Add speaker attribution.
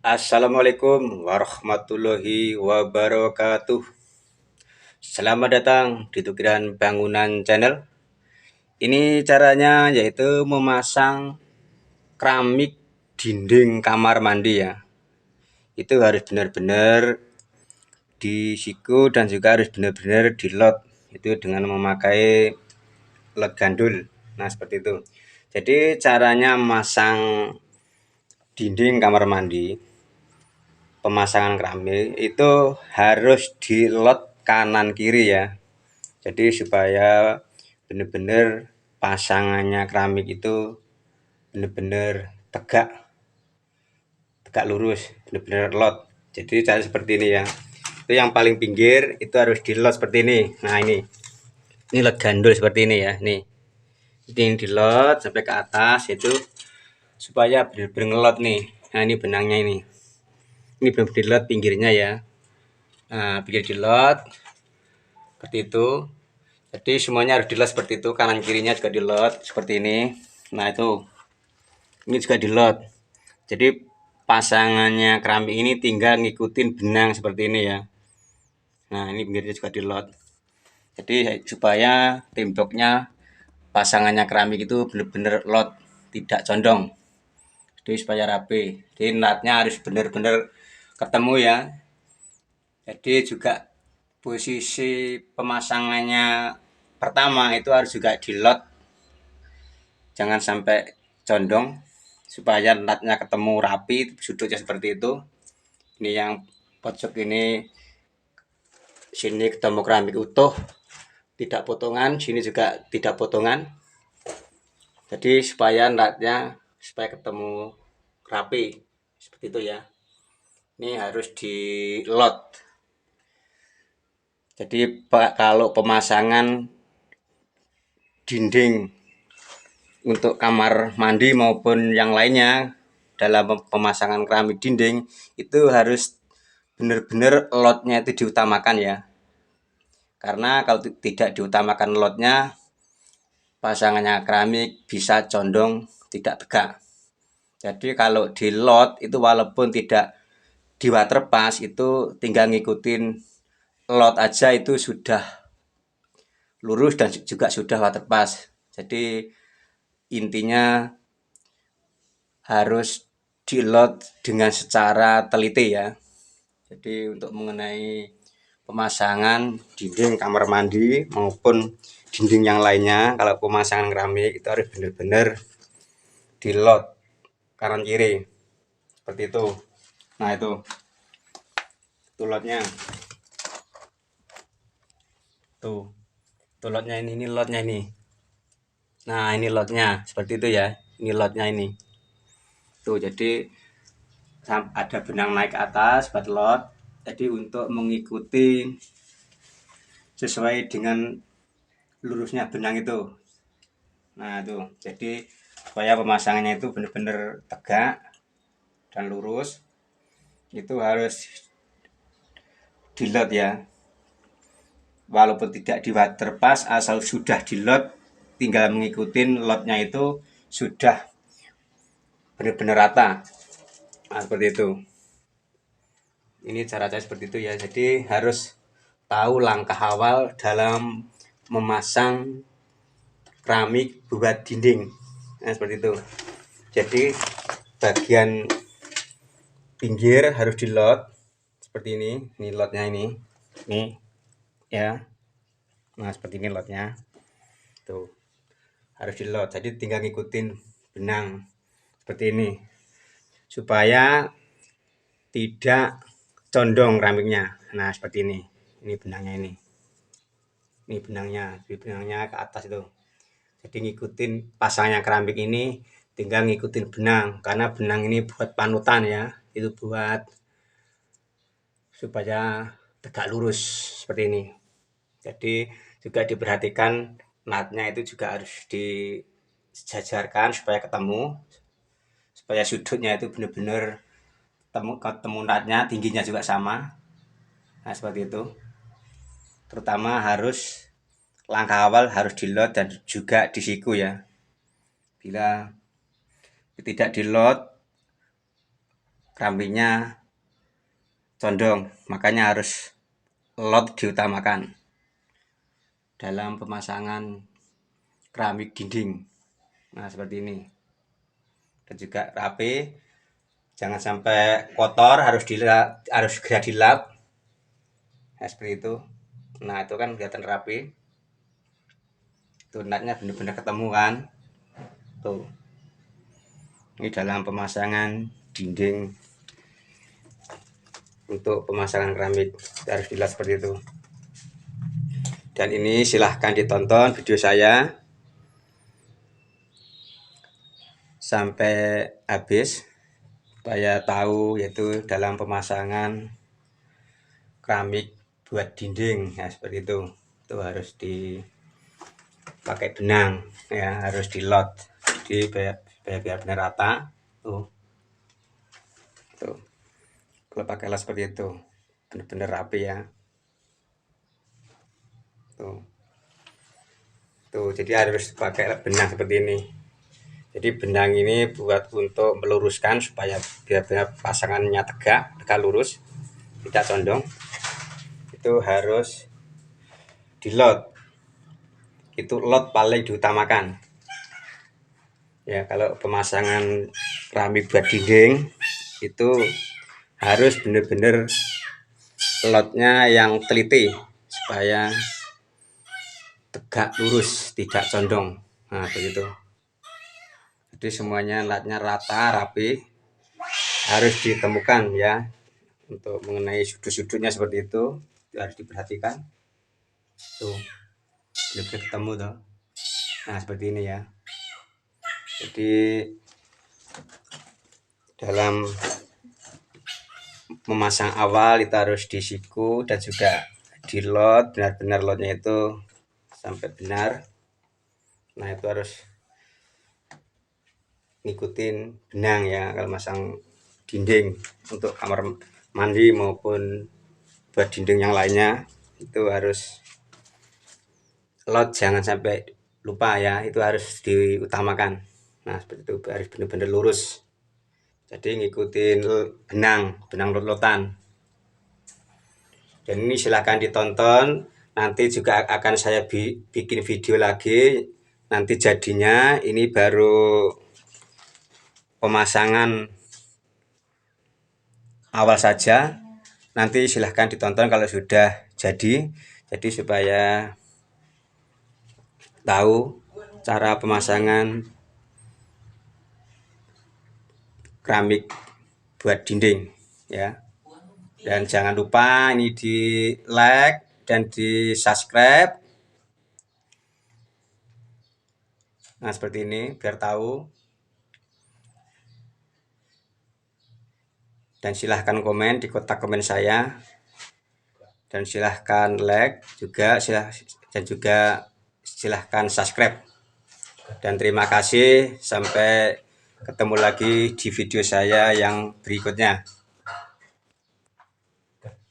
Speaker 1: Assalamualaikum warahmatullahi wabarakatuh. Selamat datang di Tukiran Bangunan Channel. Ini caranya yaitu memasang keramik dinding kamar mandi ya. Itu harus benar-benar disiku dan juga harus benar-benar dilot. Itu dengan memakai lot gandul. Nah, seperti itu. Jadi caranya memasang dinding kamar mandi, pemasangan keramik itu harus dilot kanan kiri ya. Jadi supaya benar-benar pasangannya keramik itu benar-benar tegak lurus, benar-benar lot. Jadi cara seperti ini ya. Itu yang paling pinggir itu harus dilot seperti ini. Nah, ini lot gandul seperti ini ya. Nih, ini dilot sampai ke atas itu supaya benar-benar ngelot nih. Nah, ini benangnya ini belum dilot pinggirnya ya. Nah, pinggir dilot seperti itu. Jadi semuanya harus dilot seperti itu, kanan kirinya juga dilot seperti ini. Nah, ini juga dilot. Jadi pasangannya keramik ini tinggal ngikutin benang seperti ini ya. Nah, ini pinggirnya juga dilot. Jadi supaya temboknya pasangannya keramik itu benar-benar lot, tidak condong. Jadi supaya rapi. Jadi natnya harus benar-benar ketemu ya. Jadi juga posisi pemasangannya pertama itu harus juga dilot, jangan sampai condong, supaya natnya ketemu rapi, sudutnya seperti itu. Ini yang pojok ini, sini ketemu keramik utuh, tidak potongan, sini juga tidak potongan. Jadi supaya natnya supaya ketemu rapi seperti itu ya. Ini harus dilot. Jadi kalau pemasangan dinding untuk kamar mandi maupun yang lainnya dalam pemasangan keramik dinding itu harus benar-benar lotnya itu diutamakan ya. Karena kalau tidak diutamakan lotnya, pasangannya keramik bisa condong, tidak tegak. Jadi kalau di lot itu walaupun tidak di waterpas itu tinggal ngikutin lot aja itu sudah lurus dan juga sudah waterpas. Jadi intinya harus dilot dengan secara teliti ya. Jadi untuk mengenai pemasangan dinding kamar mandi maupun dinding yang lainnya, kalau pemasangan keramik itu harus benar-benar dilot kanan kiri seperti itu. Nah, itu lotnya tuh lotnya ini lotnya ini. Nah, ini lotnya seperti itu ya. Ini lotnya ini. Tuh, jadi ada benang naik ke atas buat lot. Jadi untuk mengikuti sesuai dengan lurusnya benang itu. Nah, itu. Jadi supaya pemasangannya itu benar-benar tegak dan lurus, itu harus dilot ya. Walaupun tidak di waterpas, asal sudah dilot, tinggal mengikuti lotnya itu sudah benar-benar rata. Nah, seperti itu. Ini cara-cara seperti itu ya. Jadi harus tahu langkah awal dalam memasang keramik buat dinding. Nah, seperti itu. Jadi bagian pinggir harus dilot seperti ini. Ini lotnya ini ya. Nah, seperti ini lotnya. Tuh, harus dilot. Jadi tinggal ngikutin benang seperti ini supaya tidak condong keramiknya. Nah, seperti ini. Ini benangnya ini. Ini benangnya ke atas itu. Jadi ngikutin pasangnya keramik ini, tinggal ngikutin benang, karena benang ini buat panutan ya. Itu buat supaya tegak lurus seperti ini. Jadi juga diperhatikan natnya itu juga harus disejajarkan supaya ketemu, supaya sudutnya itu benar-benar ketemu natnya, tingginya juga sama. Nah, seperti itu. Terutama harus langkah awal harus dilot dan juga disiku ya. Bila tidak dilot, keramiknya condong, makanya harus lot diutamakan dalam pemasangan keramik dinding. Nah, seperti ini. Dan juga rapi, jangan sampai kotor, harus segera dilap. Nah, seperti itu. Nah, itu kan kelihatan rapi. Tuh, natnya benar-benar ketemu kan. Tuh. Ini dalam pemasangan dinding untuk pemasangan keramik harus dilas seperti itu. Dan ini silahkan ditonton video saya sampai habis supaya tahu yaitu dalam pemasangan keramik buat dinding ya, seperti itu harus dipakai benang ya, harus dilot jadi biar benar rata. Tuh kalau pakai las seperti itu benar-benar rapi ya. Tuh jadi harus pakai benang seperti ini. Jadi benang ini buat untuk meluruskan supaya biar pasangannya tegak lurus, tidak condong. Itu harus dilot. Itu lot paling diutamakan. Ya, kalau pemasangan keramik buat dinding itu harus benar-benar lotnya yang teliti supaya tegak lurus, tidak condong. Nah, begitu. Jadi semuanya latnya rata, rapi, harus ditemukan ya. Untuk mengenai sudut-sudutnya seperti itu harus diperhatikan. Tuh, belum ketemu tuh. Nah, seperti ini ya. Jadi dalam memasang awal itu harus disiku dan juga dilot, benar-benar lotnya itu sampai benar. Nah, itu harus ngikutin benang ya kalau masang dinding untuk kamar mandi maupun buat dinding yang lainnya, itu harus lot, jangan sampai lupa ya, itu harus diutamakan. Nah, seperti itu harus benar-benar lurus, jadi ngikutin benang lot-lotan. Dan ini silahkan ditonton, nanti juga akan saya bikin video lagi nanti jadinya. Ini baru pemasangan awal saja, nanti silahkan ditonton kalau sudah jadi supaya tahu cara pemasangan keramik buat dinding ya. Dan jangan lupa ini di like dan di subscribe. Nah, seperti ini biar tahu. Dan silahkan komen di kotak komen saya, dan silahkan like juga, dan juga silahkan subscribe. Dan terima kasih, sampai ketemu lagi di video saya yang berikutnya.